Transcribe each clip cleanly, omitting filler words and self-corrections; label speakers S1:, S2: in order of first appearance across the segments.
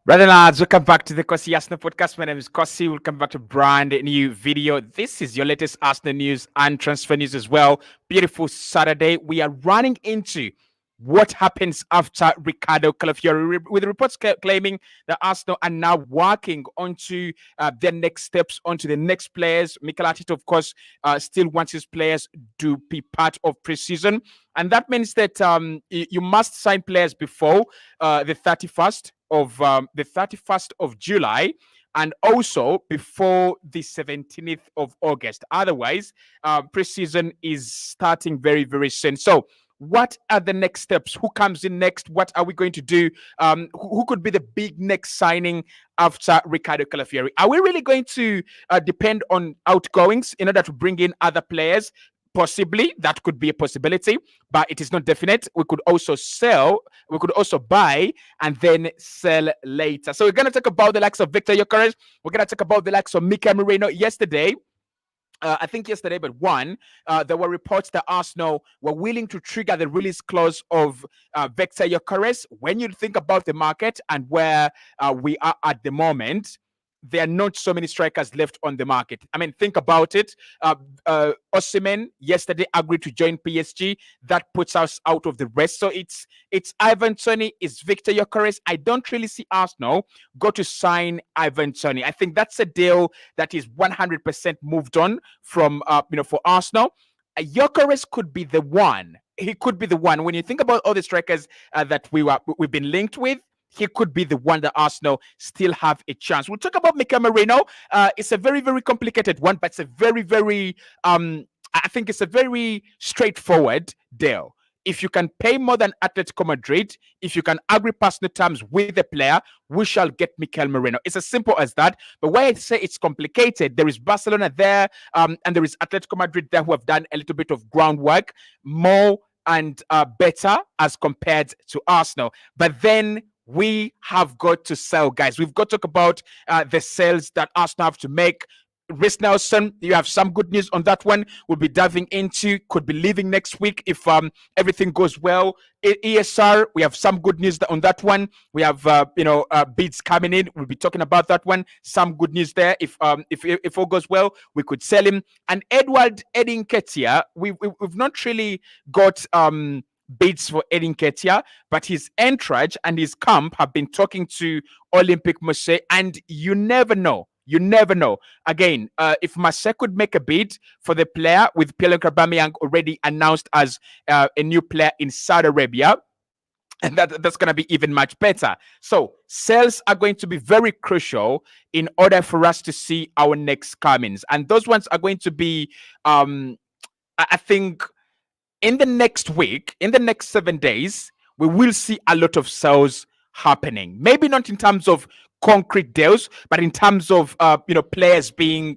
S1: Brother lads, welcome back to the Cossy Arsenal podcast. My name is Cossy. Welcome back to a brand new video. This is your latest Arsenal news and transfer news as well. Beautiful Saturday. We are running into what happens after Ricardo Calafiori, with reports claiming that Arsenal are now working onto their next steps, onto the next players. Mikel Arteta, of course, still wants his players to be part of preseason. And that means that you must sign players before the 31st of July, and also before the 17th of August. Otherwise, preseason is starting very, very soon. So what are the next steps? Who comes in next? What are we going to do? Who could be the big next signing after Ricardo Calafiori? Are we really going to depend on outgoings in order to bring in other players? Possibly, that could be a possibility, but it is not definite. We could also sell, we could also buy and then sell later. So we're going to talk about the likes of Victor Gyokeres. We're going to talk about the likes of Mikel Merino. Yesterday, I think yesterday, but there were reports that Arsenal were willing to trigger the release clause of Victor Gyokeres. When you think about the market and where we are at the moment, there are not so many strikers left on the market. I mean, think about it. Osimhen yesterday agreed to join PSG. That puts us out of the rest. So it's Ivan Toney, it's Victor Gyokeres. I don't really see Arsenal go to sign Ivan Toney. I think that's a deal that is 100% moved on from for Arsenal. Gyokeres could be the one. He could be the one. When you think about all the strikers that we've been linked with, he could be the one that Arsenal still have a chance. We'll talk about Mikel Merino. It's a very, very complicated one, but it's a very, very, I think it's a very straightforward deal. If you can pay more than Atletico Madrid, if you can agree personal terms with the player, we shall get Mikel Merino. It's as simple as that. But why I say it's complicated, there is Barcelona there, and there is Atletico Madrid there who have done a little bit of groundwork, more and better as compared to Arsenal. But then we have got to sell, guys. We've got to talk about the sales that Arsenal have to make. Reece Nelson, you have some good news on that one. We'll be diving into, could be leaving next week if everything goes well. ESR, we have some good news on that one. We have bids coming in. We'll be talking about that one. Some good news there. If all goes well, we could sell him. And Edouard Nketiah, we've not really got bids for Edin Nketiah, but his entourage and his camp have been talking to Olympique Marseille, and you never know. You never know. Again, if Marseille could make a bid for the player, with Pierre-Emerick Aubameyang already announced as a new player in Saudi Arabia, and that's going to be even much better. So sales are going to be very crucial in order for us to see our next comings, and those ones are going to be, I think, in the next week, in the next 7 days, we will see a lot of sales happening. Maybe not in terms of concrete deals, but in terms of players being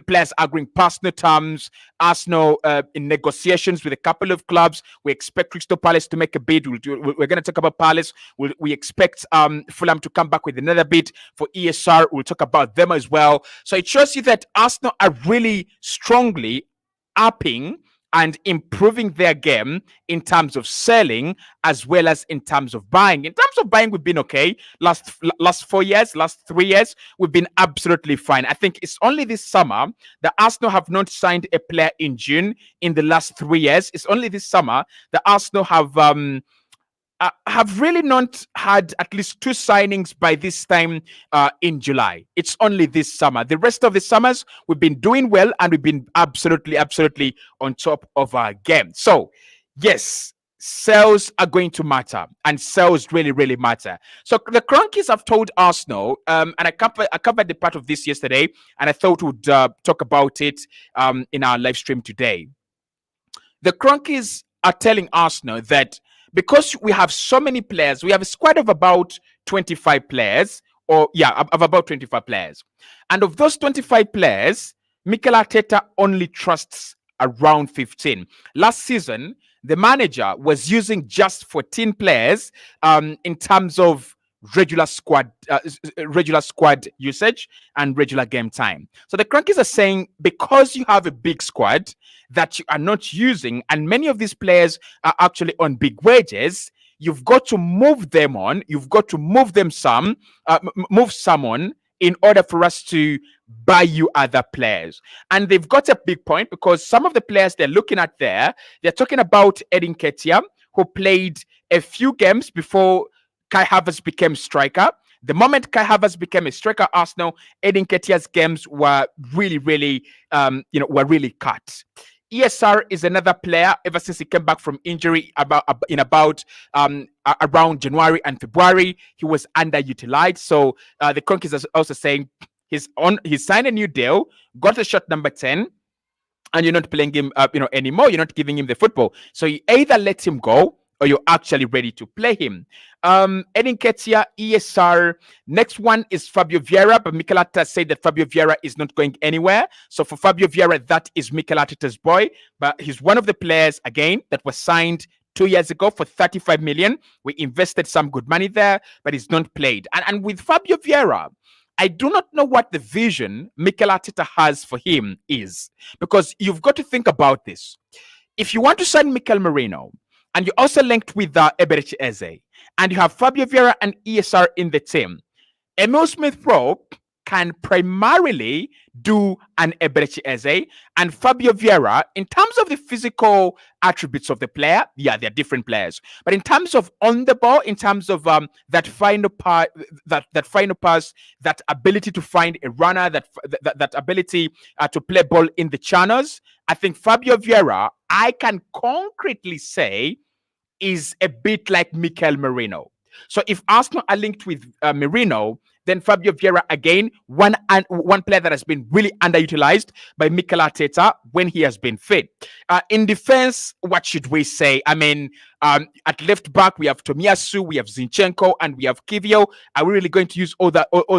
S1: players agreeing personal terms. Arsenal in negotiations with a couple of clubs. We expect Crystal Palace to make a bid. We're going to talk about Palace. We expect Fulham to come back with another bid for ESR. We'll talk about them as well. So it shows you that Arsenal are really strongly upping and improving their game in terms of selling as well as in terms of buying. In terms of buying, we've been okay. Last 4 years, last 3 years, we've been absolutely fine. I think it's only this summer that Arsenal have not signed a player in June in the last 3 years. It's only this summer that Arsenal have really not had at least 2 signings by this time in July. It's only this summer. The rest of the summers, we've been doing well and we've been absolutely on top of our game. So, yes, sales are going to matter, and sales really matter. So the Cronkies have told Arsenal, and I covered the part of this yesterday, and I thought we'd talk about it in our live stream today. The Cronkies are telling Arsenal that because we have so many players, we have a squad of about 25 players, of about 25 players. And of those 25 players, Mikel Arteta only trusts around 15. Last season, the manager was using just 14 players in terms of regular squad usage and regular game time. So the Crankies are saying, because you have a big squad that you are not using, and many of these players are actually on big wages, you've got to move them on. You've got to move them move someone in order for us to buy you other players. And they've got a big point because some of the players they're looking at there, they're talking about Edin Ketia, who played a few games before Kai Havertz became striker. The moment Kai Havertz became a striker, Arsenal, Edin Ketia's games were really, were really cut. ESR is another player. Ever since he came back from injury, around January and February, he was underutilized. So the Kroenkes are also saying he's signed a new deal, got a shot number 10, and you're not playing him anymore. You're not giving him the football. So you either let him go or you're actually ready to play him. Edin Ketia, ESR. Next one is Fabio Vieira, but Mikel Arteta said that Fabio Vieira is not going anywhere. So for Fabio Vieira, that is Mikel Arteta's boy, but he's one of the players, again, that was signed 2 years ago for 35 million. We invested some good money there, but he's not played. And with Fabio Vieira, I do not know what the vision Mikel Arteta has for him is, because you've got to think about this. If you want to sign Mikel Merino, and you're also linked with Eberechi Eze, and you have Fabio Vieira and ESR in the team, Emil Smith-Rowe can primarily do an Eberechi Eze, and Fabio Vieira, in terms of the physical attributes of the player, yeah, they're different players. But in terms of on the ball, in terms of that final pass, that ability to find a runner, that ability to play ball in the channels, I think Fabio Vieira, I can concretely say, is a bit like Mikel Merino. So if Arsenal are linked with Merino, then Fabio Vieira, again, one player that has been really underutilized by Mikel Arteta when he has been fit. In defense, what should we say? I mean, at left back, we have Tomiyasu, we have Zinchenko, and we have Kivio. Are we really going to use all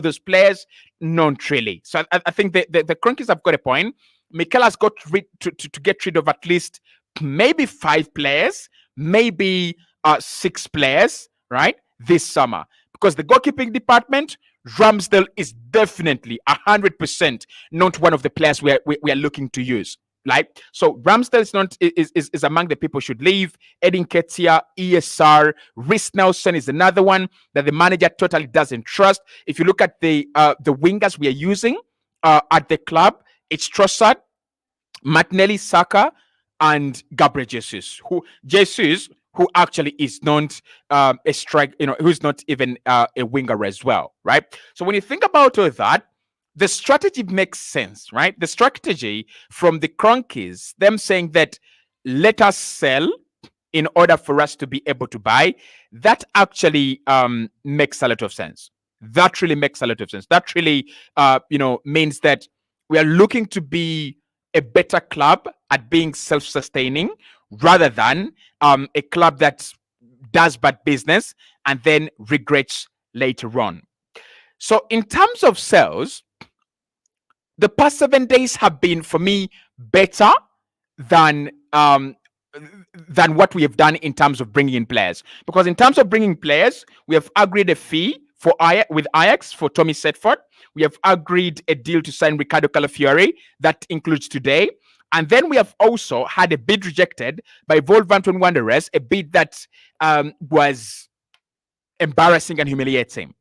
S1: those players? Not really. So I think the Kroenkes have got a point. Mikel has got to get rid of at least maybe 5 players, maybe 6 players, right, this summer. Because the goalkeeping department, Ramsdale is definitely 100% not one of the players we are looking to use. Right? So Ramsdale is among the people should leave. Edin Ketia, ESR, Reece Nelson is another one that the manager totally doesn't trust. If you look at the wingers we are using at the club, it's Trossard, Martinelli, Saka, and Gabriel Jesus, who actually is not a strike, who's not even a winger as well, right? So when you think about all that, the strategy makes sense, right? The strategy from the Kroenkes, them saying that let us sell in order for us to be able to buy, that actually makes a lot of sense. That really makes a lot of sense. That really, means that we are looking to be a better club at being self-sustaining rather than a club that does bad business and then regrets later on. So in terms of sales, the past 7 days have been, for me, better than what we have done in terms of bringing in players. Because in terms of bringing players, we have agreed a fee with Ajax for Tommy Setford. We have agreed a deal to sign Ricardo Calafiori. That includes today. And then we have also had a bid rejected by Wolverhampton Wanderers, a bid that was embarrassing and humiliating.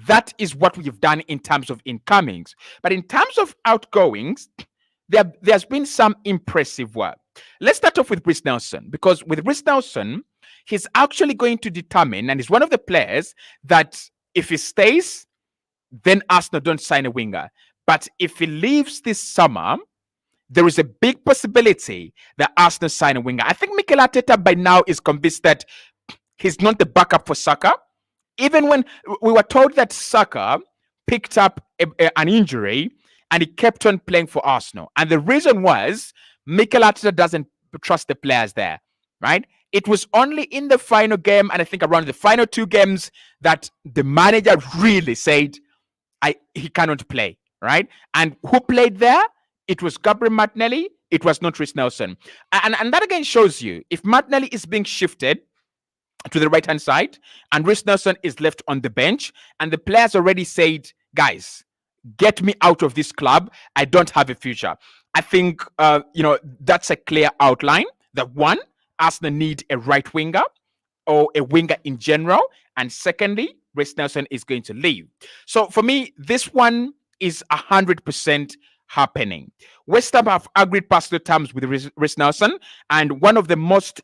S1: That is what we've done in terms of incomings. But in terms of outgoings, there's been some impressive work. Let's start off with Reece Nelson, because with Reece Nelson, he's actually going to determine, and he's one of the players that if he stays, then Arsenal don't sign a winger. But if he leaves this summer, there is a big possibility that Arsenal sign a winger. I think Mikel Arteta by now is convinced that he's not the backup for Saka. Even when we were told that Saka picked up an injury and he kept on playing for Arsenal. And the reason was Mikel Arteta doesn't trust the players there, right? It was only in the final game, and I think around the final 2 games, that the manager really said he cannot play, right? And who played there? It was Gabriel Martinelli. It was not Reece Nelson. And that again shows you, if Martinelli is being shifted to the right-hand side and Reece Nelson is left on the bench, and the players already said, guys, get me out of this club. I don't have a future. I think, that's a clear outline that, one, Arsenal need a right winger. or a winger in general. And secondly, Reece Nelson is going to leave. So for me, this one is 100% happening. West Ham have agreed personal terms with Reece Nelson, and one of the most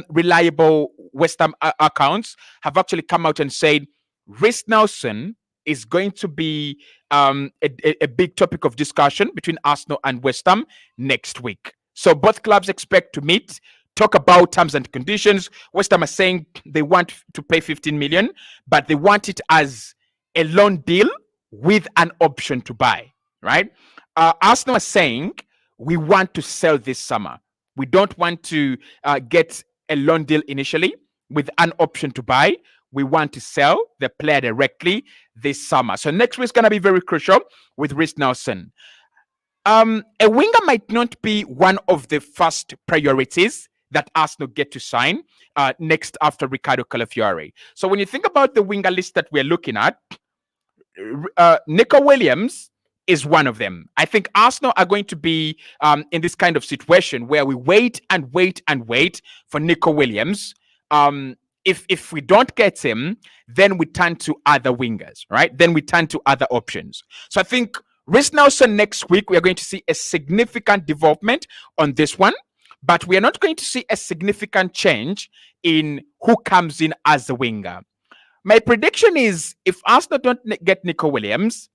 S1: reliable West Ham accounts have actually come out and said Reece Nelson is going to be a big topic of discussion between Arsenal and West Ham next week. So both clubs expect to meet, talk about terms and conditions. West Ham are saying they want to pay 15 million, but they want it as a loan deal with an option to buy, right? Arsenal are saying we want to sell this summer. We don't want to get a loan deal initially with an option to buy. We want to sell the player directly this summer. So next week is going to be very crucial with Reece Nelson. A winger might not be one of the first priorities that Arsenal get to sign next after Ricardo Calafiore. So when you think about the winger list that we're looking at, Nico Williams is one of them. I think Arsenal are going to be in this kind of situation where we wait and wait and wait for Nico Williams. If we don't get him, then we turn to other wingers, right? Then we turn to other options. So I think Reece Nelson next week, we are going to see a significant development on this one, but we are not going to see a significant change in who comes in as the winger. My prediction is if Arsenal don't get Nico Williams,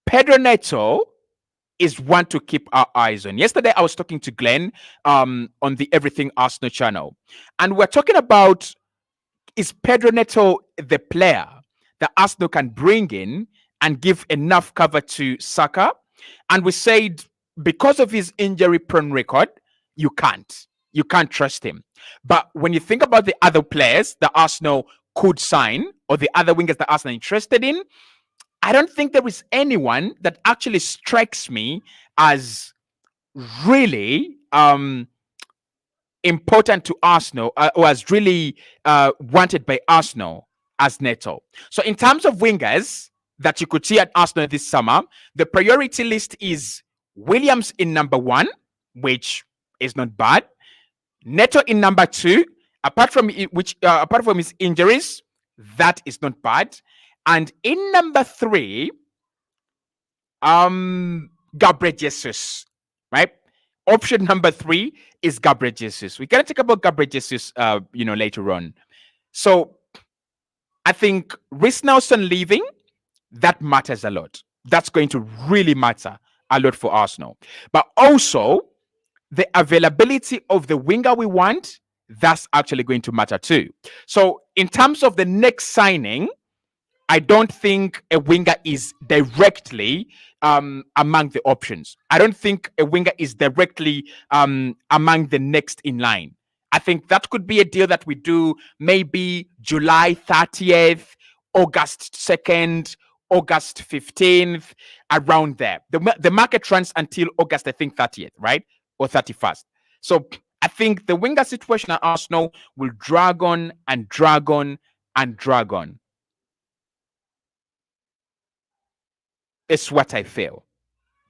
S1: Pedro Neto is one to keep our eyes on. Yesterday, I was talking to Glenn on the Everything Arsenal channel, and we're talking about, is Pedro Neto the player that Arsenal can bring in and give enough cover to Saka? And we said, because of his injury-prone record, you can't trust him. But when you think about the other players that Arsenal could sign, or the other wingers that Arsenal are interested in, I don't think there is anyone that actually strikes me as really important to Arsenal, or as really wanted by Arsenal as Neto. So in terms of wingers that you could see at Arsenal this summer, the priority list is Williams in number 1, which is not bad. Neto in number 2, apart from his injuries, that is not bad. And in number 3, Gabriel Jesus, right? Option number 3 is Gabriel Jesus. We're gonna talk about Gabriel Jesus, later on. So I think Reece Nelson leaving, that matters a lot. That's going to really matter a lot for Arsenal. But also the availability of the winger we want, that's actually going to matter too. So in terms of the next signing, I don't think a winger is directly among the options. I don't think a winger is directly among the next in line. I think that could be a deal that we do maybe July 30th, August 2nd, August 15th, around there. The market runs until August, I think, 30th, right? Or 31st. So I think the winger situation at Arsenal will drag on and drag on and drag on. It's what I feel.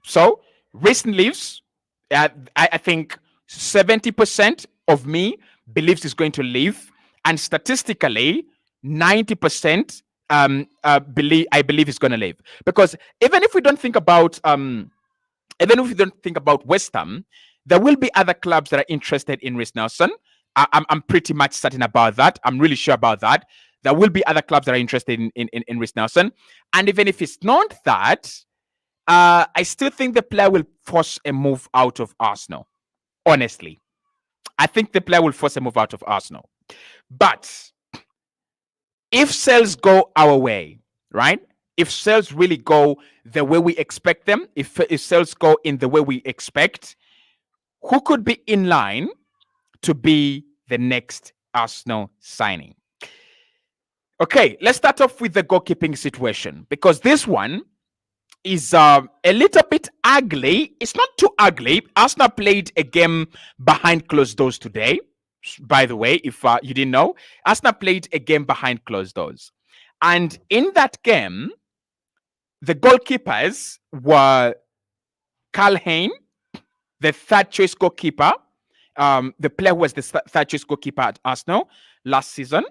S1: So recent leaves, I think 70% of me believes he's going to leave, and statistically, 90% I believe he's going to leave. Because even if we don't think about West Ham, there will be other clubs that are interested in Reece Nelson. I'm pretty much certain about that. I'm really sure about that. There will be other clubs that are interested in Reece Nelson. And even if it's not that, I still think the player will force a move out of Arsenal. Honestly, I think the player will force a move out of Arsenal. But if sales go our way, right? If sales really go the way we expect them, if sales go in the way we expect, who could be in line to be the next Arsenal signing? Okay, let's start off with the goalkeeping situation, because this one is a little bit ugly. It's not too ugly. Arsenal played a game behind closed doors today. By the way, if you didn't know, Arsenal played a game behind closed doors. And in that game, the goalkeepers were Carl Hayne, the third choice goalkeeper, the player who was the third choice goalkeeper at Arsenal last season,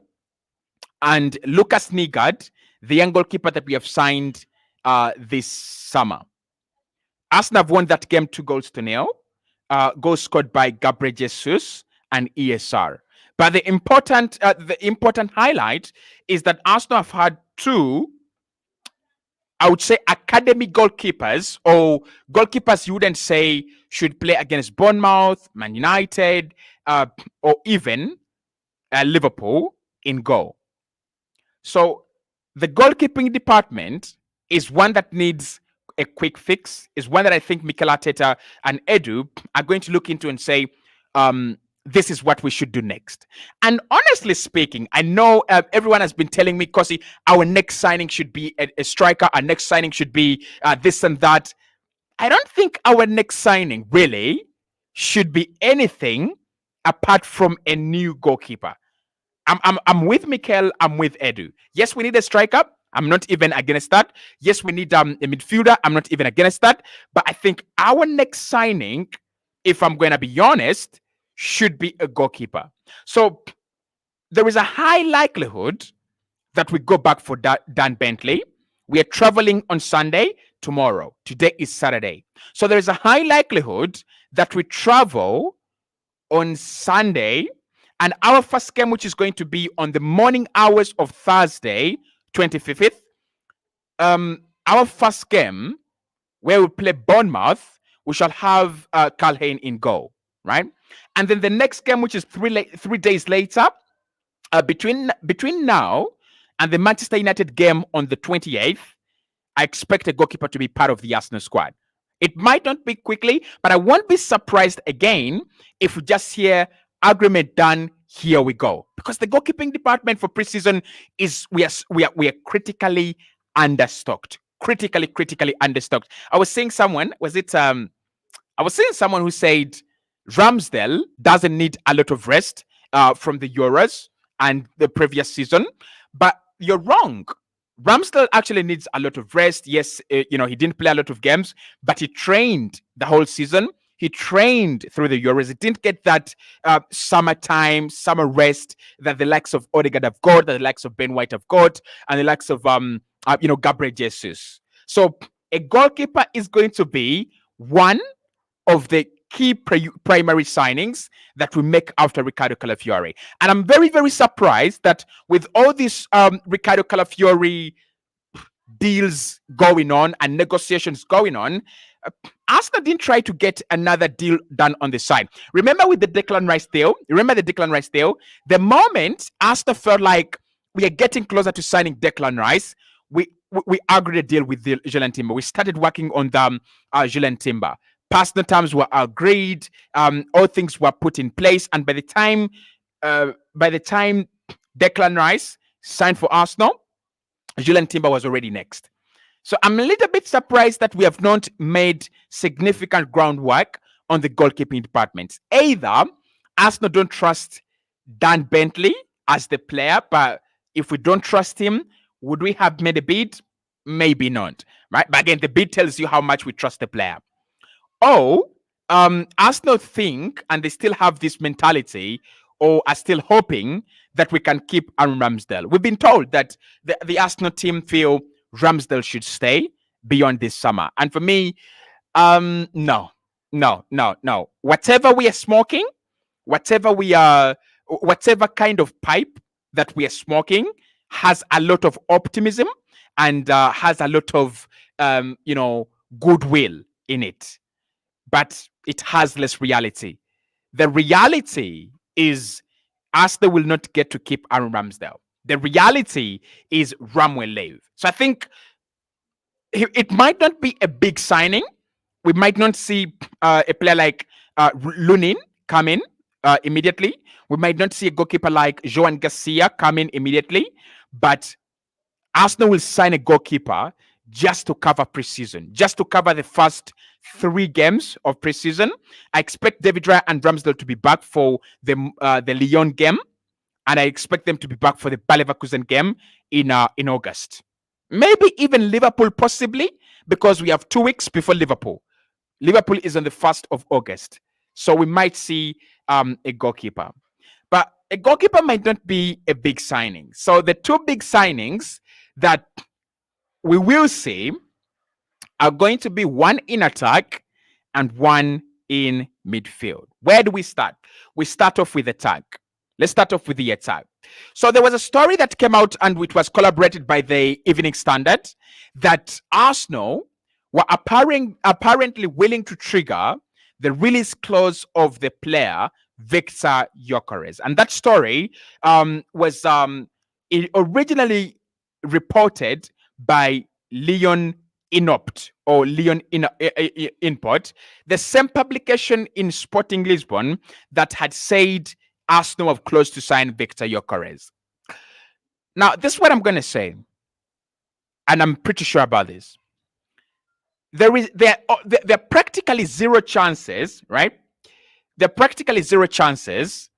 S1: and Lucas Nigard, the young goalkeeper that we have signed this summer. Arsenal have won that game 2-0. Goals scored by Gabriel Jesus and ESR. But the important highlight is that Arsenal have had two, I would say, academy goalkeepers, or goalkeepers you wouldn't say should play against Bournemouth, Man United, or even Liverpool in goal. So the goalkeeping department is one that needs a quick fix, is one that I think Mikel Arteta and Edu are going to look into and say, this is what we should do next. And honestly speaking, I know everyone has been telling me, Cossy, our next signing should be a striker, our next signing should be this and that. I don't think our next signing really should be anything apart from a new goalkeeper. I'm with Mikel, I'm with Edu. Yes, we need a striker. I'm not even against that. Yes, we need a midfielder. I'm not even against that. But I think our next signing, if I'm going to be honest, should be a goalkeeper. So there is a high likelihood that we go back for Dan Bentley. We are traveling on Sunday tomorrow. Today is Saturday. So there is a high likelihood that we travel on Sunday, and our first game, which is going to be on the morning hours of Thursday, 25th, our first game where we play Bournemouth, we shall have Carl Hayne in goal, right? And then the next game, which is 3 days later, between now and the Manchester United game on the 28th, I expect a goalkeeper to be part of the Arsenal squad. It might not be quickly, but I won't be surprised again if we just hear agreement done. Here we go, because the goalkeeping department for preseason is we are critically understocked. Critically understocked. I was seeing someone who said Ramsdale doesn't need a lot of rest from the Euros and the previous season, but you're wrong. Ramsdale actually needs a lot of rest. Yes, he didn't play a lot of games, but he trained the whole season. He trained through the Euros. He didn't get that summer rest that the likes of Odegaard have got, that the likes of Ben White have got, and the likes of Gabriel Jesus. So a goalkeeper is going to be one of the key primary signings that we make after Ricardo Calafiori. And I'm very, very surprised that with all these Ricardo Calafiori deals going on and negotiations going on, Arsenal didn't try to get another deal done on the side. Remember with the Declan Rice deal? The moment Arsenal felt like we are getting closer to signing Declan Rice, we agreed a deal with Julian Timber. We started working on the Julian Timber. Personal terms were agreed. All things were put in place. And by the time Declan Rice signed for Arsenal, Julian Timber was already next. So I'm a little bit surprised that we have not made significant groundwork on the goalkeeping department. Either Arsenal don't trust Dan Bentley as the player, but if we don't trust him, would we have made a bid? Maybe not, right? But again, the bid tells you how much we trust the player. Oh, Arsenal think, and they still have this mentality, or are still hoping that we can keep Aaron Ramsdale. We've been told that the Arsenal team feel Ramsdale should stay beyond this summer. And for me, no. Whatever we are smoking, whatever kind of pipe that we are smoking has a lot of optimism and has a lot of, goodwill in it. But it has less reality. The reality is Arsenal will not get to keep Aaron Ramsdale. The reality is Ram will leave. So I think it might not be a big signing. We might not see a player like Lunin come in immediately. We might not see a goalkeeper like Joan Garcia come in immediately. But Arsenal will sign a goalkeeper just to cover preseason, just to cover the first 3 games of preseason. I expect David Raya and Ramsdale to be back for the Lyon game, and I expect them to be back for the Bayer Leverkusen game in August. Maybe even Liverpool, possibly, because we have 2 weeks before Liverpool. Liverpool is on the 1st of August. So we might see a goalkeeper. But a goalkeeper might not be a big signing. So the two big signings that we will see are going to be one in attack and one in midfield. Where do we start? We start off with attack. Let's start off with the attack. So there was a story that came out and which was collaborated by the Evening Standard that Arsenal were apparently willing to trigger the release clause of the player Victor Gyokeres. And that story was originally reported by Leon Inopt or Leon Input, the same publication in Sporting Lisbon that had said Arsenal have close to sign Victor Gyokeres. Now, this is what I'm going to say, and I'm pretty sure about this. There are practically zero chances, right? There are practically zero chances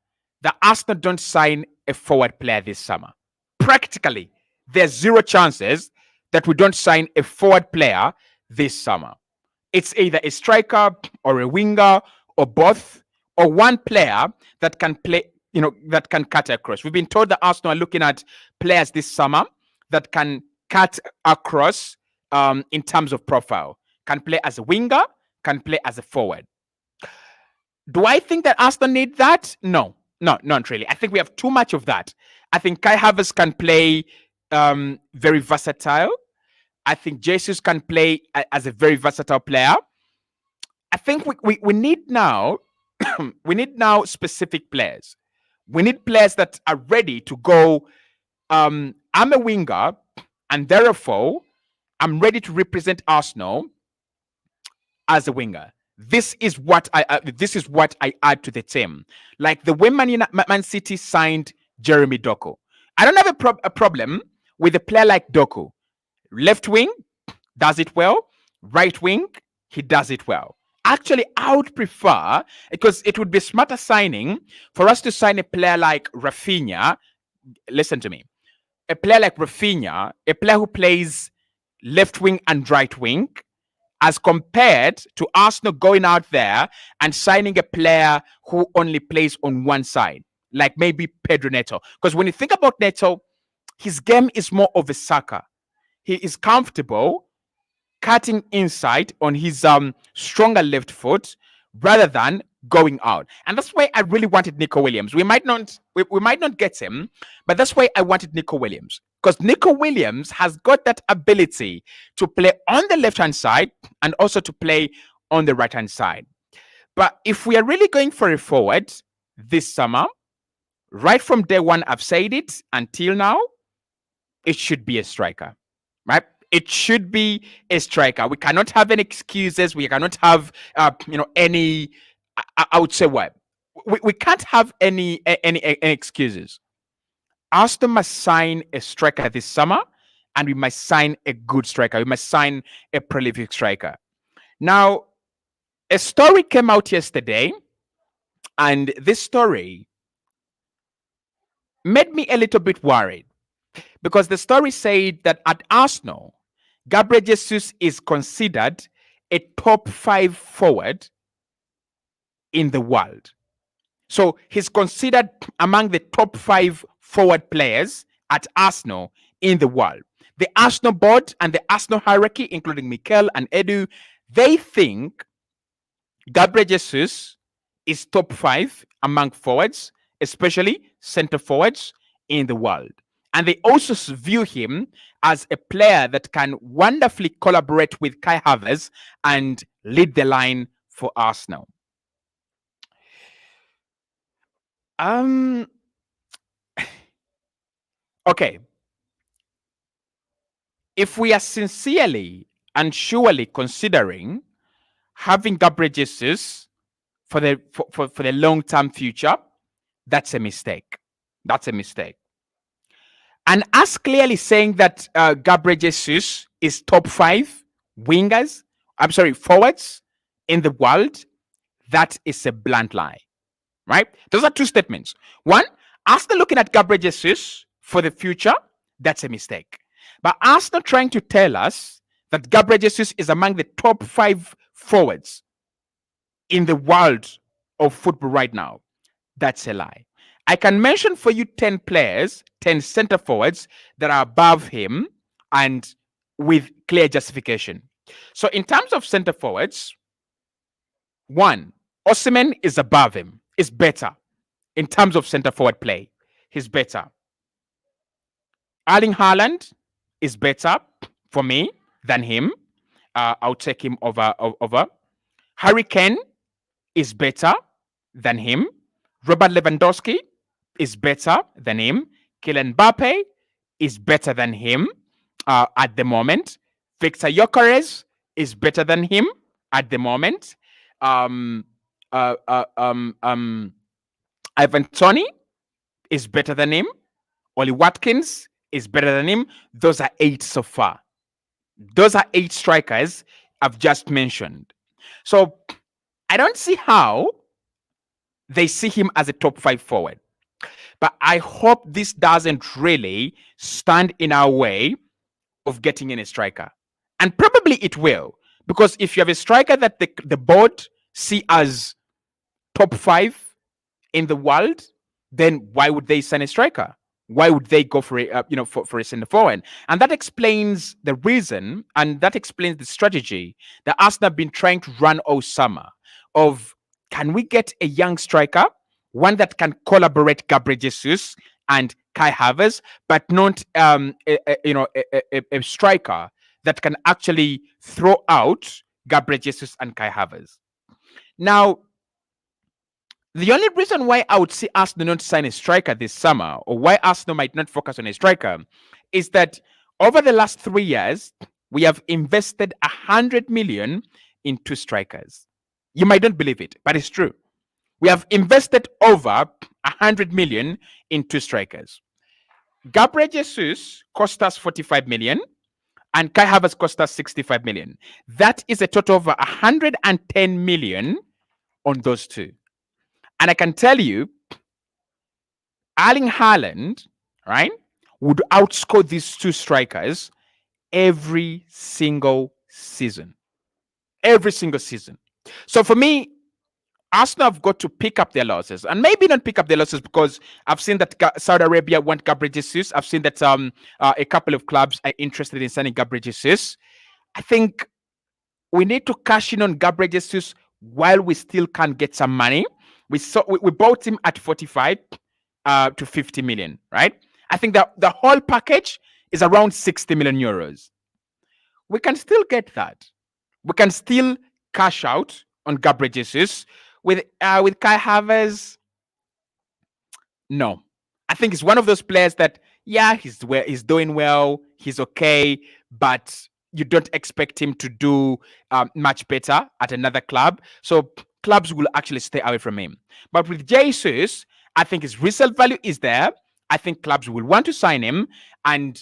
S1: that Arsenal don't sign a forward player this summer. Practically, there's zero chances that we don't sign a forward player this summer. It's either a striker or a winger or both, or one player that can play, that can cut across. We've been told that Arsenal are looking at players this summer that can cut across in terms of profile, can play as a winger, can play as a forward. Do I think that Arsenal need that? No, not really. I think we have too much of that. I think Kai Havertz can play very versatile. I think Jesus can play as a very versatile player. I think we need now we need now specific players. We need players that are ready to go. I'm a winger, and therefore I'm ready to represent Arsenal as a winger. This is what I add to the team. Like the way Man City signed Jeremy Doku. I don't have a problem with a player like Doku. Left wing, does it well. Right wing, he does it well. Actually, I would prefer, because it would be smarter signing for us to sign a player like Rafinha. Listen to me. A player like Rafinha, a player who plays left wing and right wing, as compared to Arsenal going out there and signing a player who only plays on one side, like maybe Pedro Neto. Because when you think about Neto, his game is more of a sucker. He is comfortable cutting inside on his stronger left foot rather than going out. And that's why I really wanted Nico Williams. We might not get him, but that's why I wanted Nico Williams. Because Nico Williams has got that ability to play on the left-hand side and also to play on the right-hand side. But if we are really going for a forward this summer, right from day one, I've said it until now, it should be a striker, right? It should be a striker. We cannot have any excuses. We cannot have, any. I would say what we can't have any excuses. Arsenal must sign a striker this summer, and we must sign a good striker. We must sign a prolific striker. Now, a story came out yesterday, and this story made me a little bit worried because the story said that at Arsenal, Gabriel Jesus is considered a top 5 forward in the world. So he's considered among the top 5 forward players at Arsenal in the world. The Arsenal board and the Arsenal hierarchy, including Mikel and Edu, they think Gabriel Jesus is top 5 among forwards, especially center forwards in the world. And they also view him as a player that can wonderfully collaborate with Kai Havertz and lead the line for Arsenal. Okay. If we are sincerely and surely considering having Gabriel Jesus for the long-term future, that's a mistake. That's a mistake. And us clearly saying that Gabriel Jesus is top 5 forwards in the world, that is a blunt lie, right? Those are two statements. One, Arsenal looking at Gabriel Jesus for the future, that's a mistake. But Arsenal trying to tell us that Gabriel Jesus is among the top 5 forwards in the world of football right now. That's a lie. I can mention for you 10 players, 10 center forwards that are above him and with clear justification. So, in terms of center forwards, one, Osimhen is above him, is better in terms of center forward play. He's better. Erling Haaland is better for me than him. I'll take him over. Harry Kane is better than him. Robert Lewandowski is better than him. Kylian Mbappe is better than him at the moment. Victor Gyokeres is better than him at the moment. Um, uh, uh, um, um, Ivan Toney is better than him. Oli Watkins is better than him. Those are 8 so far. Those are 8 strikers I've just mentioned. So I don't see how they see him as a top 5 forward. But I hope this doesn't really stand in our way of getting in a striker. And probably it will. Because if you have a striker that the board see as top 5 in the world, then why would they sign a striker? Why would they go for a for a center forward? And that explains the reason, and that explains the strategy that Arsenal have been trying to run all summer. Of can we get a young striker, one that can collaborate Gabriel Jesus and Kai Havertz, but not a striker that can actually throw out Gabriel Jesus and Kai Havertz. Now, the only reason why I would see Arsenal not sign a striker this summer, or why Arsenal might not focus on a striker, is that over the last 3 years, we have invested 100 million in 2 strikers. You might not believe it, but it's true. We have invested over 100 million in 2 strikers. Gabriel Jesus cost us 45 million, and Kai Havertz cost us 65 million. That is a total of 110 million on those 2. And I can tell you, Erling Haaland, right, would outscore these 2 strikers every single season. Every single season. So for me, Arsenal have got to pick up their losses, and maybe not pick up their losses because I've seen that Saudi Arabia want Gabriel Jesus. I've seen that a couple of clubs are interested in signing Gabriel Jesus. I think we need to cash in on Gabriel Jesus while we still can get some money. We bought him at 45 to 50 million, right? I think that the whole package is around 60 million euros. We can still get that. We can still cash out on Gabriel Jesus with Kai Havertz. No, I think he's one of those players that he's doing well, he's okay, but you don't expect him to do much better at another club. So clubs will actually stay away from him. But with Jesus, I think his resale value is there. I think clubs will want to sign him, and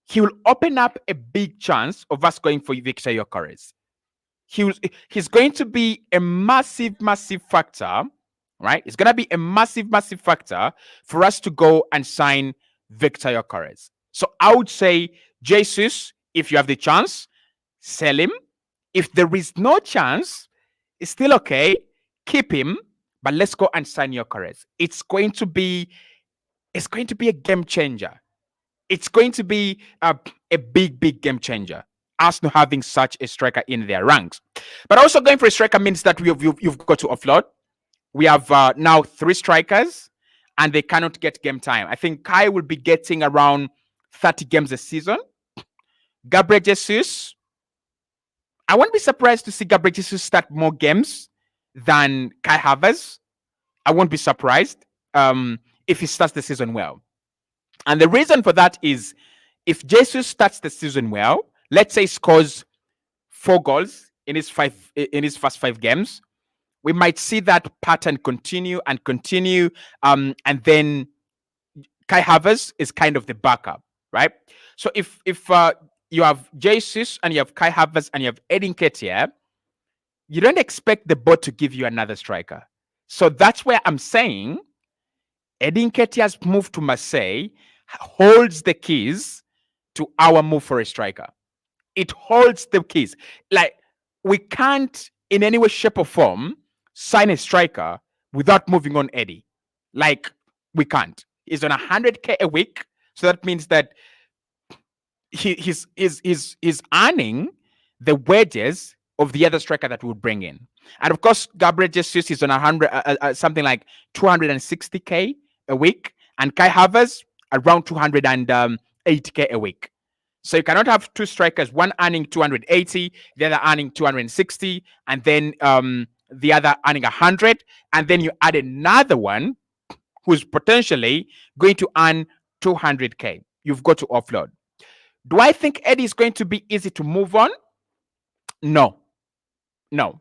S1: he will open up a big chance of us going for Victor Gyokeres. He's going to be a massive factor, right? It's going to be a massive factor for us to go and sign Victor Gyokeres. So I would say, Jesus, if you have the chance, sell him. If there is no chance, it's still okay. Keep him, but let's go and sign Gyokeres. It's going to be a game changer. It's going to be a big game changer. Arsenal having such a striker in their ranks. But also going for a striker means that you've got to offload. We have now 3 strikers, and they cannot get game time. I think Kai will be getting around 30 games a season. Gabriel Jesus, I won't be surprised to see Gabriel Jesus start more games than Kai Havertz. I won't be surprised if he starts the season well. And the reason for that is if Jesus starts the season well, let's say scores 4 goals in his first 5 games, we might see that pattern continue, and then Kai Havertz is kind of the backup, right? So if you have Jesus and you have Kai Havertz and you have Edin Nketiah, you don't expect the board to give you another striker. So that's where I'm saying Edin Nketiah's move to Marseille holds the keys to our move for a striker. It holds the keys. Like, we can't in any way, shape, or form sign a striker without moving on Eddie. Like, we can't. He's on 100K a week. So that means that he's earning the wages of the other striker that would bring in. And of course, Gabriel Jesus is on 100, something like 260K a week, and Kai Havertz around 280K a week. So you cannot have two strikers, one earning 280, the other earning 260, and then the other earning 100, and then you add another one who's potentially going to earn 200K. You've got to offload. Do I think Eddie is going to be easy to move on? No. No.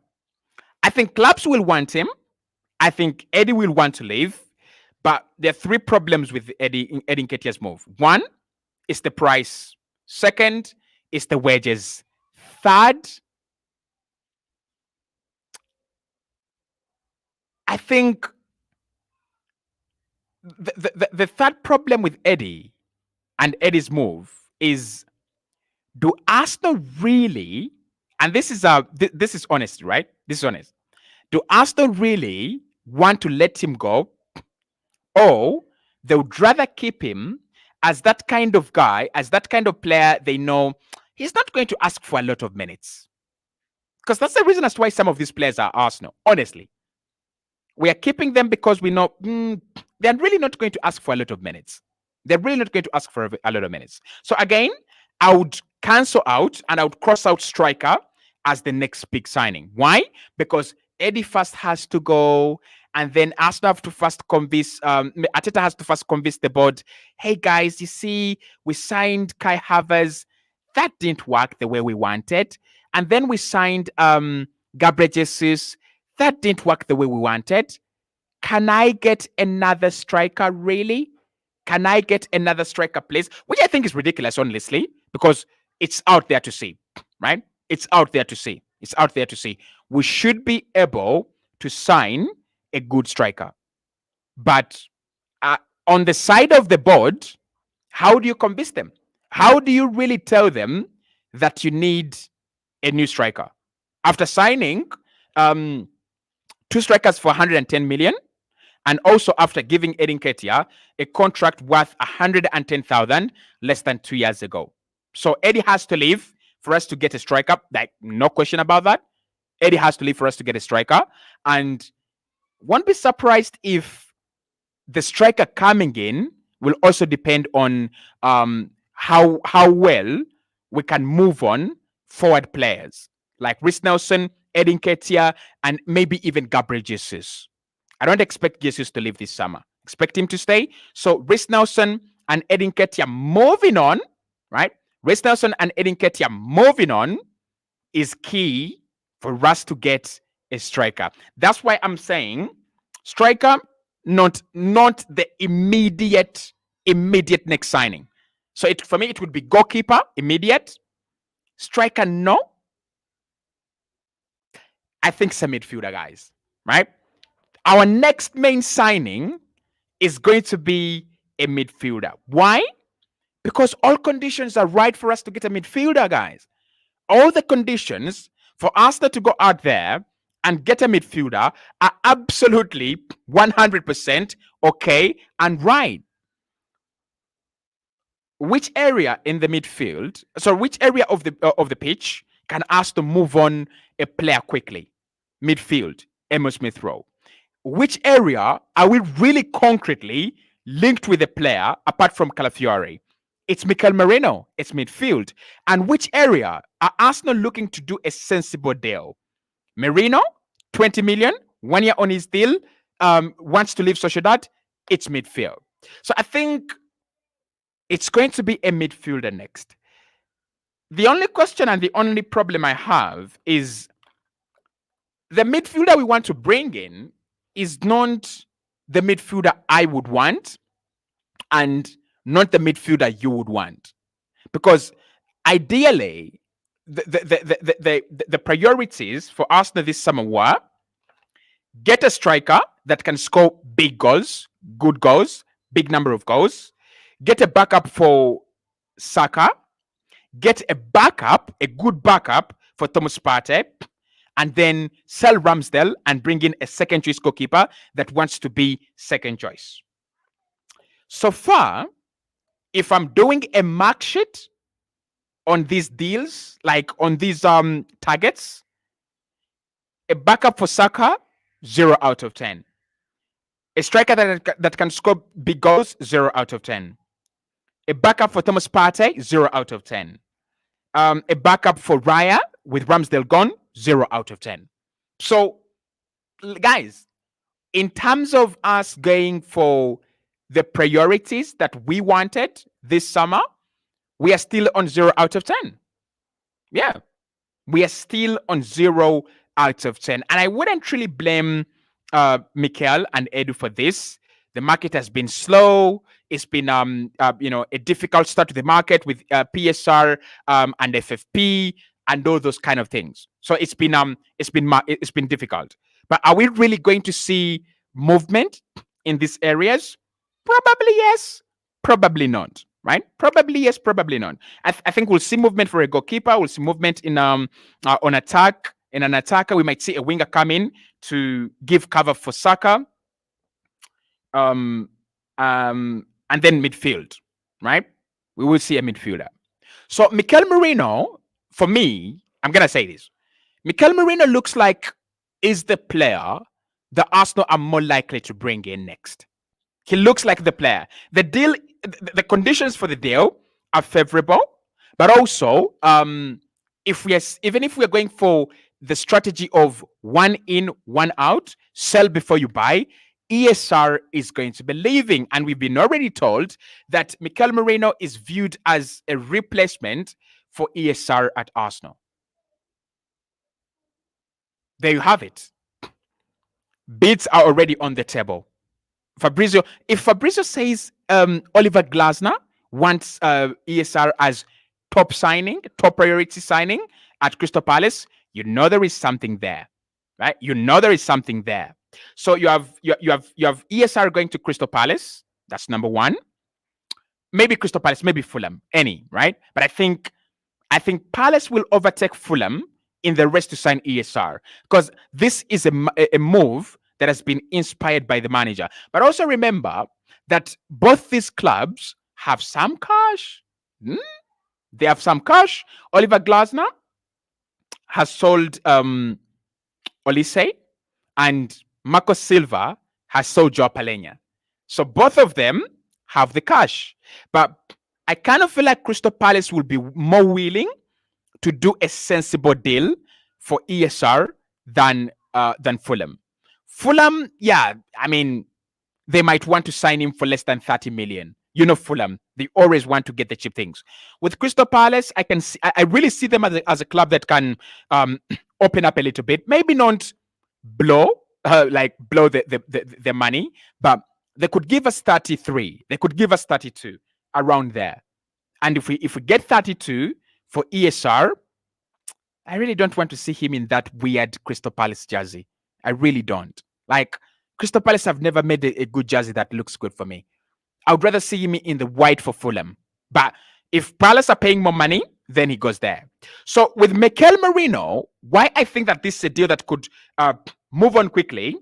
S1: I think clubs will want him. I think Eddie will want to leave. But there are three problems with Eddie Nketiah's move. One is the price. Second is the wages. Third, I think the third problem with Eddie and Eddie's move is, do Arsenal really, and this is honest, right? This is honest. Do Arsenal really want to let him go, or they would rather keep him as that kind of guy, as that kind of player they know he's not going to ask for a lot of minutes? Because that's the reason as to why some of these players are Arsenal. Honestly, we are keeping them because we know they're really not going to ask for a lot of minutes. They're really not going to ask for a lot of minutes. So again, I would cancel out and I would cross out striker as the next big signing. Why? Because Eddie first has to go, and then Arsenal have to first convince, Arteta has to first convince the board, hey guys, you see, we signed Kai Havertz. That didn't work the way we wanted. And then we signed Gabriel Jesus. That didn't work the way we wanted. Can I get another striker, really? Can I get another striker, please? Which I think is ridiculous, honestly, because it's out there to see, right? It's out there to see. It's out there to see. We should be able to sign a good striker. But on the side of the board, how do you convince them? How do you really tell them that you need a new striker? After signing two strikers for 110 million, and also after giving Eddie Nketiah a contract worth 110,000 less than 2 years ago. So Eddie has to leave for us to get a striker. Like, no question about that. Eddie has to leave for us to get a striker. And won't be surprised if the striker coming in will also depend on how well we can move on forward players like Reece Nelson, Eddie Nketiah, and maybe even Gabriel Jesus. I don't expect Jesus to leave this summer. Expect him to stay. So Reece Nelson and Eddie Nketiah moving on, right? Reece Nelson and Eddie Nketiah moving on is key for us to get a striker. That's why I'm saying striker, not the immediate next signing. So for me, it would be goalkeeper, immediate. Striker, no. I think it's a midfielder, guys, right? Our next main signing is going to be a midfielder. Why? Because all conditions are right for us to get a midfielder, guys. All the conditions for us to go out there and get a midfielder are absolutely 100% okay and right. Which area in the midfield, so which area of the pitch can ask to move on a player quickly? Midfield, Emil Smith Rowe. Which area are we really concretely linked with a player apart from Calafiore? It's Mikel Merino. It's midfield. And which area are Arsenal looking to do a sensible deal? Merino, 20 million, 1 year on his deal, wants to leave Sociedad. It's midfield. So I think it's going to be a midfielder next. The only question and the only problem I have is the midfielder we want to bring in is not the midfielder I would want and not the midfielder you would want. Because ideally, the priorities for Arsenal this summer were get a striker that can score big goals, good goals, big number of goals, get a backup for Saka, get a backup, a good backup for Thomas Partey, and then sell Ramsdale and bring in a second choice goalkeeper that wants to be second choice. So far, if I'm doing a mark sheet on these deals, like on these targets, a backup for Saka, 0 out of 10. A striker that can score big goals, 0 out of 10. A backup for Thomas Partey, 0 out of 10. A backup for Raya with Ramsdale gone, 0 out of 10. So, guys, in terms of us going for the priorities that we wanted this summer, we are still on 0 out of 10. Yeah, we are still on 0 out of 10. And I wouldn't really blame Mikel and Edu for this. The market has been slow. It's been a difficult start to the market with PSR and FFP and all those kind of things. So it's been difficult. But are we really going to see movement in these areas? Probably yes, probably not. Right? Probably yes, probably not. I think we'll see movement for a goalkeeper. We'll see movement in on attack. In an attacker, we might see a winger come in to give cover for Saka. And then midfield, right? We will see a midfielder. So Mikel Merino, for me, I'm gonna say this. Mikel Merino looks like is the player the Arsenal are more likely to bring in next. He looks like the player. The deal, the conditions for the deal are favorable, but also, even if we are going for the strategy of one in, one out, sell before you buy, ESR is going to be leaving. And we've been already told that Mikel Merino is viewed as a replacement for ESR at Arsenal. There you have it. Bids are already on the table. If Fabrizio says Oliver Glasner wants ESR as top priority signing at Crystal Palace, you know there is something there, right? You know there is something there. So you have ESR going to Crystal Palace. That's number one. Maybe Crystal Palace, maybe Fulham, any, right? But I think Palace will overtake Fulham in the race to sign ESR because this is a move that has been inspired by the manager. But also remember that both these clubs have some cash. They have some cash. Oliver Glasner has sold Olise, and Marco Silva has sold Joao Palhinha. So both of them have the cash. But I kind of feel like Crystal Palace will be more willing to do a sensible deal for ESR than Fulham. Fulham, yeah, I mean, they might want to sign him for less than 30 million. You know, Fulham, they always want to get the cheap things. With Crystal Palace, I really see them as a club that can open up a little bit. Maybe not blow the money, but they could give us 33. They could give us 32 around there. And if we get 32 for ESR, I really don't want to see him in that weird Crystal Palace jersey. I really don't. Like, Crystal Palace have never made a good jersey that looks good for me. I would rather see him in the white for Fulham. But if Palace are paying more money, then he goes there. So with Mikel Merino, why I think that this is a deal that could move on quickly,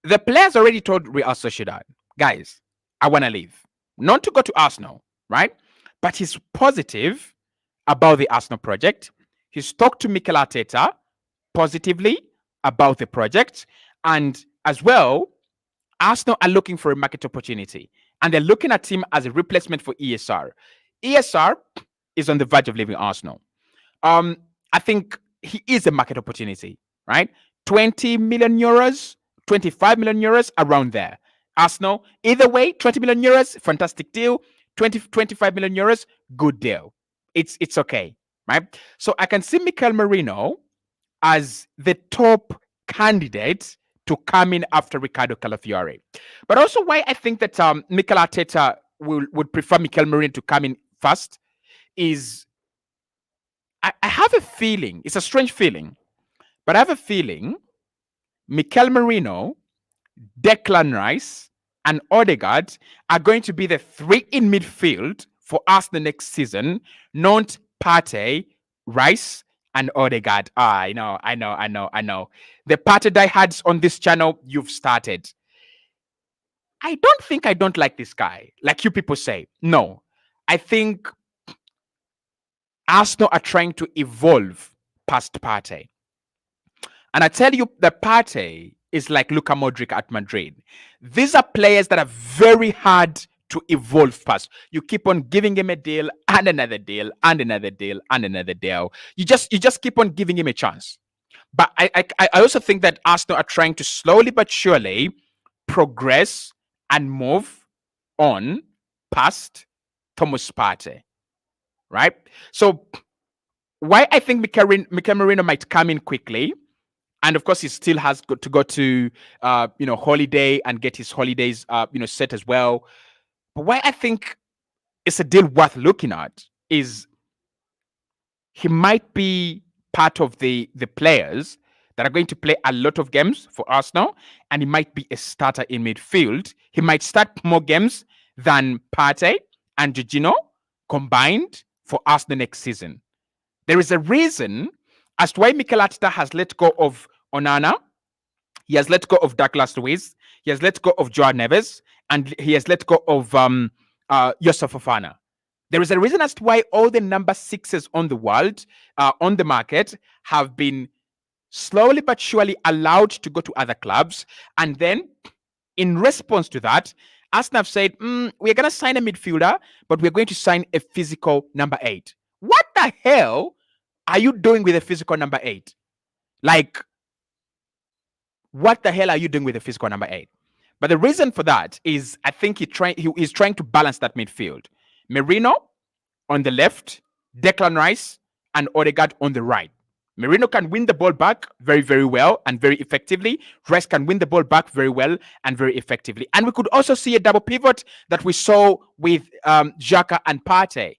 S1: the players already told Real Sociedad, guys, I want to leave. Not to go to Arsenal, right? But he's positive about the Arsenal project. He's talked to Mikel Arteta positively about the project. And as well, Arsenal are looking for a market opportunity. And they're looking at him as a replacement for ESR. ESR is on the verge of leaving Arsenal. I think he is a market opportunity, right? 20 million euros, 25 million euros, around there. Arsenal, either way, 20 million euros, fantastic deal. 25 million euros, good deal. It's okay, right? So I can see Mikel Merino as the top candidate to come in after Ricardo Calafiore. But also why I think that Mikel Arteta would prefer Mikel Merino to come in first is I have a feeling, it's a strange feeling, but I have a feeling Mikel Merino, Declan Rice, and Odegaard are going to be the three in midfield for us the next season, not Partey, Rice, and Odegaard. Ah, I know. The party diehards on this channel, you've started. I don't think I don't like this guy, like you people say. No, I think Arsenal are trying to evolve past Partey. And I tell you, the Partey is like Luka Modric at Madrid. These are players that are very hard to evolve past. You keep on giving him a deal and another deal and another deal and another deal. You just keep on giving him a chance. But I also think that Arsenal are trying to slowly but surely progress and move on past Thomas Partey, right? So why I think Mikel Merino might come in quickly, and of course he still has got to go to holiday and get his holidays set as well. But why I think it's a deal worth looking at is he might be part of the players that are going to play a lot of games for Arsenal, and he might be a starter in midfield. He might start more games than Partey and Jorginho combined for Arsenal next season. There is a reason as to why Mikel Arteta has let go of Onana. He has let go of Douglas Luiz. He has let go of Joao Neves, and he has let go of Yusuf Fofana. There is a reason as to why all the number sixes on the world, on the market, have been slowly but surely allowed to go to other clubs. And then, in response to that, Arsenal have said, we're going to sign a midfielder, but we're going to sign a physical number 8. What the hell are you doing with a physical number 8? Like, what the hell are you doing with a physical number 8? But the reason for that is I think he is trying to balance that midfield. Merino on the left, Declan Rice, and Odegaard on the right. Merino can win the ball back very, very well and very effectively. Rice can win the ball back very well and very effectively. And we could also see a double pivot that we saw with Xhaka and Partey.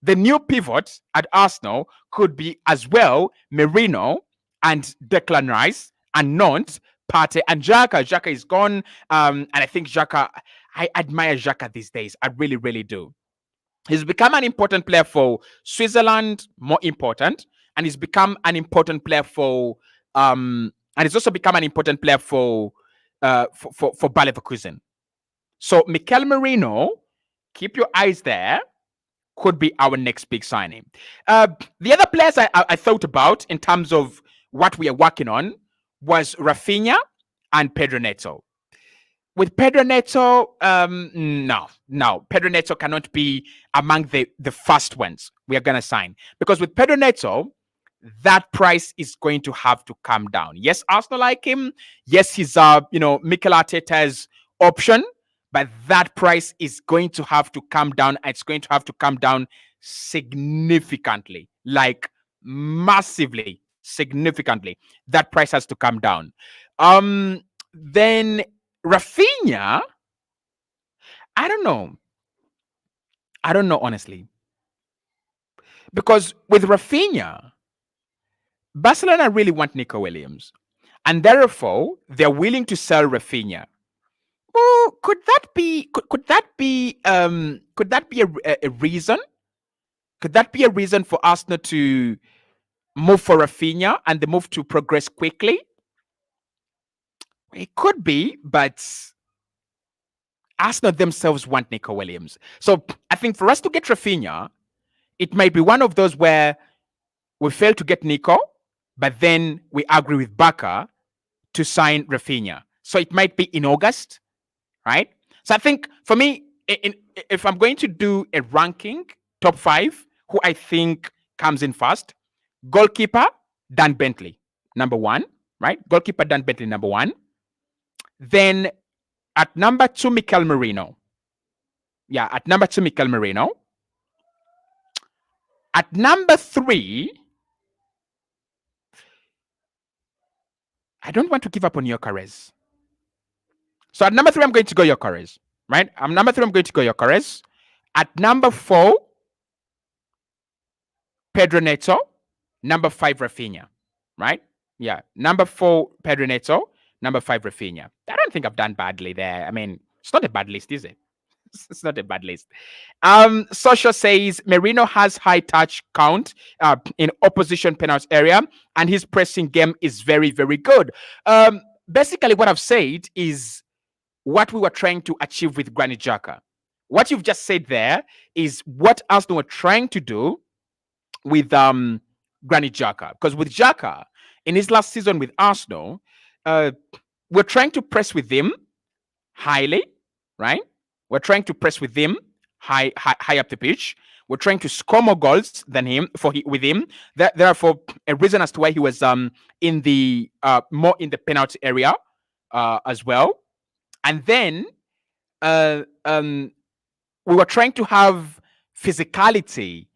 S1: The new pivot at Arsenal could be as well Merino and Declan Rice, and not Partey and Xhaka. Xhaka is gone. And I think Xhaka, I admire Xhaka these days. I really, really do. He's become an important player for Switzerland, more important, and he's become an important player for and he's also become an important player for Bayer Leverkusen. So Mikel Merino, keep your eyes there, could be our next big signing. The other players I thought about in terms of what we are working on was Rafinha and Pedro Neto. With Pedro Neto, no. Pedro Neto cannot be among the first ones we are going to sign. Because with Pedro Neto, that price is going to have to come down. Yes, Arsenal like him. Yes, he's Mikel Arteta's option. But that price is going to have to come down. It's going to have to come down significantly, like massively, significantly. That price has to come down. Then Rafinha, I don't know. Honestly. Because with Rafinha, Barcelona really want Nico Williams. And therefore, they're willing to sell Rafinha. Oh, could that be a reason? Could that be a reason for Arsenal to move for Rafinha and the move to progress quickly? It could be, but Arsenal themselves want Nico Williams. So I think for us to get Rafinha, it might be one of those where we fail to get Nico, but then we agree with Barca to sign Rafinha. So it might be in August, right? So I think for me, if I'm going to do a ranking, top 5, who I think comes in first, goalkeeper, Dan Bentley, number 1, right? Goalkeeper, Dan Bentley, number 1. Then at number 2, Mikel Merino. Yeah, at number 2, Mikel Merino. At number 3, I don't want to give up on Gyokeres. So at number 3, I'm going to go Gyokeres, right? I'm going to go Gyokeres. At number 4, Pedro Neto. Number 5, Rafinha, right? Yeah, number 4, Pedro Neto. Number 5, Rafinha. I don't think I've done badly there. I mean, it's not a bad list, is it? It's not a bad list. Social says Merino has high touch count in opposition penalty area, and his pressing game is very, very good. Basically, what I've said is what we were trying to achieve with Granit Xhaka. What you've just said there is what Arsenal were trying to do with Granit Xhaka. Because with Xhaka, in his last season with Arsenal, uh, we're trying to press with him highly, right? We're trying to press with him high up the pitch. We're trying to score more goals than him with him. Therefore, a reason as to why he was in the more in the penalty area as well. And then uh, um, we were trying to have physicality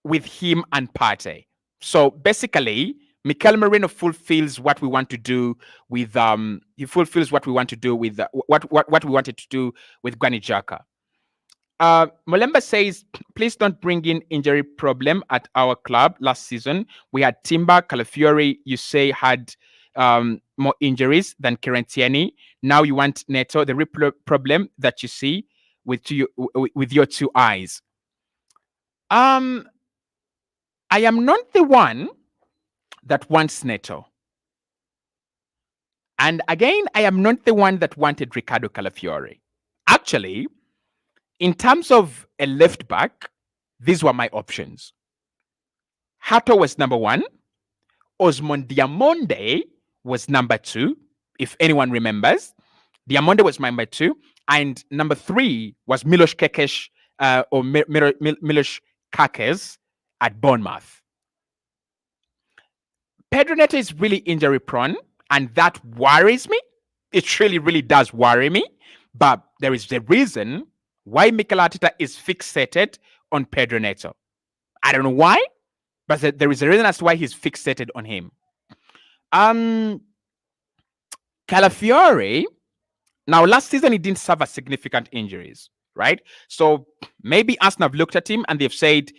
S1: with him and Partey. So basically, Mikel Merino fulfills what we want to do with he fulfills what we want to do with what we wanted to do with Granit Xhaka. Molemba says, please don't bring in injury problem at our club. Last season, we had Timber, Calafiori, you say had more injuries than Kerentieni. Now you want Neto. The real problem that you see with your two eyes. I am not the one that wants Neto. And again, I am not the one that wanted Ricardo Calafiori. Actually, in terms of a left back, these were my options. Hato was number one. Osmond Diamonde was number two, if anyone remembers. Diamonde was my number two. And number three was Milos Kekes or Milos Kakes at Bournemouth. Pedro Neto is really injury prone, and that worries me. It really, really does worry me. But there is a reason why Mikel Arteta is fixated on Pedro Neto. I don't know why, but there is a reason as to why he's fixated on him. Calafiori, now last season he didn't suffer significant injuries, right? So maybe Arsenal have looked at him and they've said,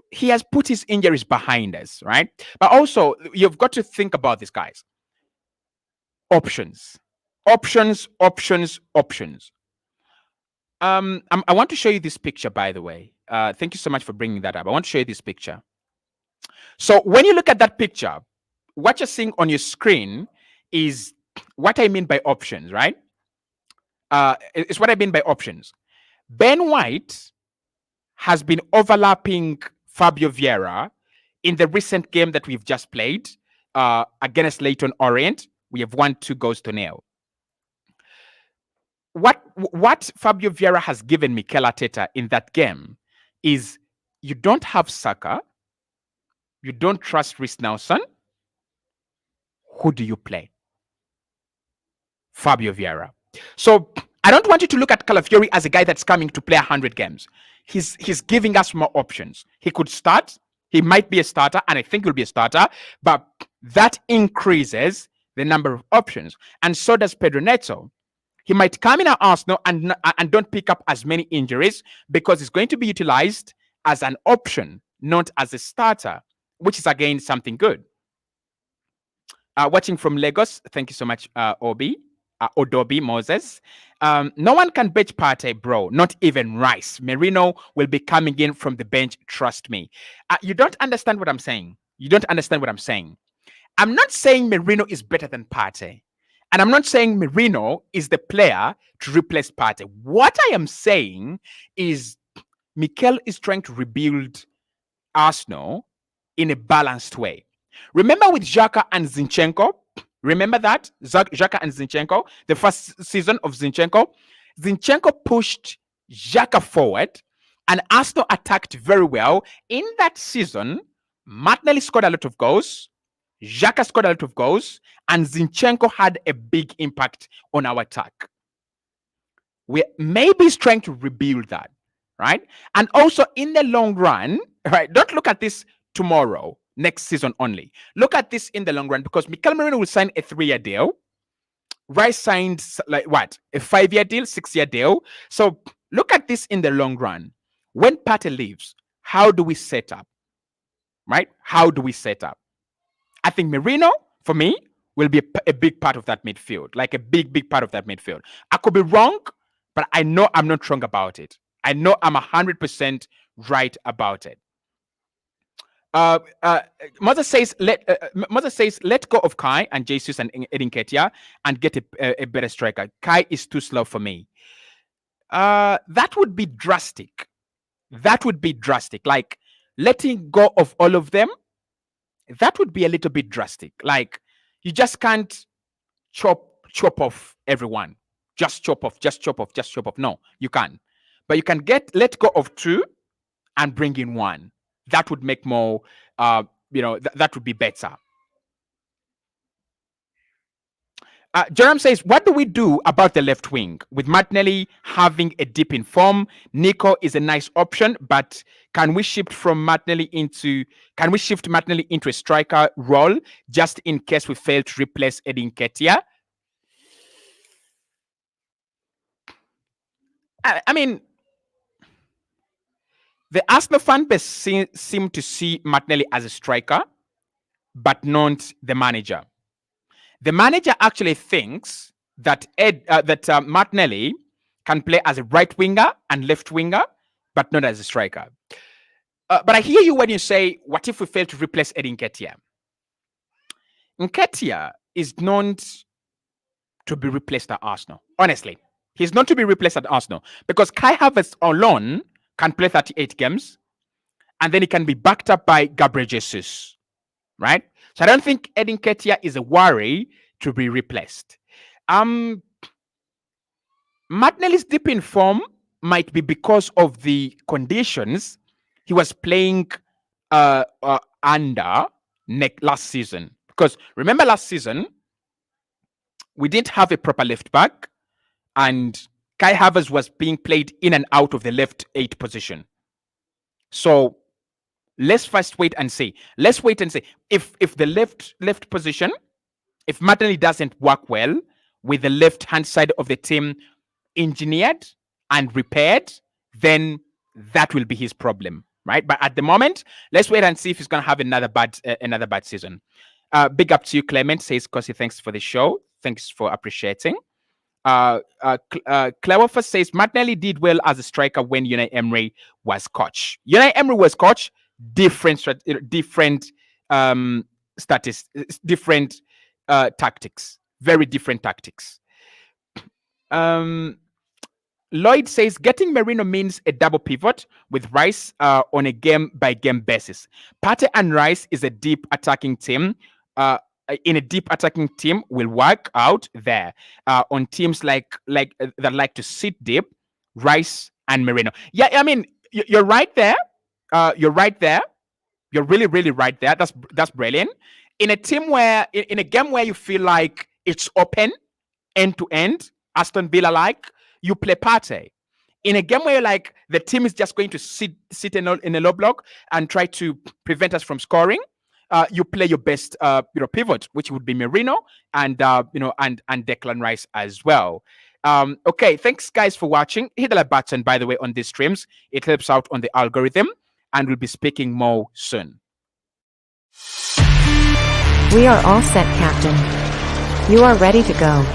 S1: he has put his injuries behind us, right? But also, you've got to think about this, guys. Options. Options. I want to show you this picture, by the way. Thank you so much for bringing that up. I want to show you this picture. So when you look at that picture, what you're seeing on your screen is what I mean by options, right? It's what I mean by options. Ben White has been overlapping Fabio Vieira in the recent game that we've just played against Leyton Orient. We have won 2-0. What Fabio Vieira has given Mikel Arteta in that game is you don't have Saka, you don't trust Reece Nelson. Who do you play? Fabio Vieira. So I don't want you to look at Calafiori as a guy that's coming to play 100 games. He's giving us more options. He could start. He might be a starter, and I think he'll be a starter, but that increases the number of options. And so does Pedro Neto. He might come in at Arsenal and don't pick up as many injuries because he's going to be utilized as an option, not as a starter, which is again something good. Watching from Lagos, thank you so much, Odobi Moses. No one can bench Partey, bro. Not even Rice. Merino will be coming in from the bench. Trust me. You don't understand what I'm saying. I'm not saying Merino is better than Partey. And I'm not saying Merino is the player to replace Partey. What I am saying is Mikel is trying to rebuild Arsenal in a balanced way. Remember with Xhaka and Zinchenko? Remember that? Xhaka and Zinchenko? The first season of Zinchenko? Zinchenko pushed Xhaka forward and Arsenal attacked very well. In that season, Martinelli scored a lot of goals. Xhaka scored a lot of goals. And Zinchenko had a big impact on our attack. We maybe is trying to rebuild that, right? And also in the long run, right? Don't look at this tomorrow, next season only. Look at this in the long run because Mikel Merino will sign a 3-year deal. Rice signed like what? A 5-year deal, 6-year deal. So look at this in the long run. When Partey leaves, how do we set up? Right? How do we set up? I think Merino, for me, will be a big part of that midfield, like a big part of that midfield. I could be wrong, but I know I'm not wrong about it. I know I'm 100% right about it. Mother says let go of Kai and Jesus and Edin Ketia and get a better striker. Kai is too slow for me. That would be drastic. That would be drastic. Like letting go of all of them. That would be a little bit drastic. Like you just can't chop off everyone. Just chop off. No, you can't. But you can let go of two and bring in one. That would make more. That would be better. Jerome says, what do we do about the left wing? With Martinelli having a dip in form, Nico is a nice option, but can we shift Martinelli into a striker role just in case we fail to replace Edin Ketia? I mean, the Arsenal fan base seem to see Martinelli as a striker, but not the manager. The manager actually thinks that Martinelli can play as a right winger and left winger, but not as a striker. But I hear you when you say, what if we fail to replace Edin Ketia? Nketiah is not to be replaced at Arsenal. Honestly, he's not to be replaced at Arsenal because Kai Havertz alone can play 38 games and then he can be backed up by Gabriel Jesus, right? So I don't think Edin Ketia is a worry to be replaced. Martinelli's dip in form might be because of the conditions he was playing under last season. Because remember last season, we didn't have a proper left back and Kai Havertz was being played in and out of the left 8 position. So let's first wait and see. Let's wait and see if the left position, if Martinelli doesn't work well with the left hand side of the team engineered and repaired, then that will be his problem, right? But at the moment, let's wait and see if he's going to have another bad season. Big up to you, Clement. Says Cossy, thanks for the show. Thanks for appreciating. Cleophas says Martinelli did well as a striker when Unai Emery was coach. Unai Emery was coach. Different tactics, very different tactics. Lloyd says getting Merino means a double pivot with Rice on a game-by-game basis. Partey and Rice is a deep attacking team. In a deep attacking team will work out there. On teams like that like to sit deep, Rice and Merino. Yeah, I mean you're right there. You're right there. You're really, really right there. That's brilliant. In a team in a game where you feel like it's open end to end, Aston Villa like, you play Partey. In a game where you're like the team is just going to sit in a low block and try to prevent us from scoring, you play your best pivot, which would be Merino and and Declan Rice as well. Okay, thanks guys for watching. Hit the like button, by the way, on these streams. It helps out on the algorithm, and we'll be speaking more soon.
S2: We are all set, Captain. You are ready to go.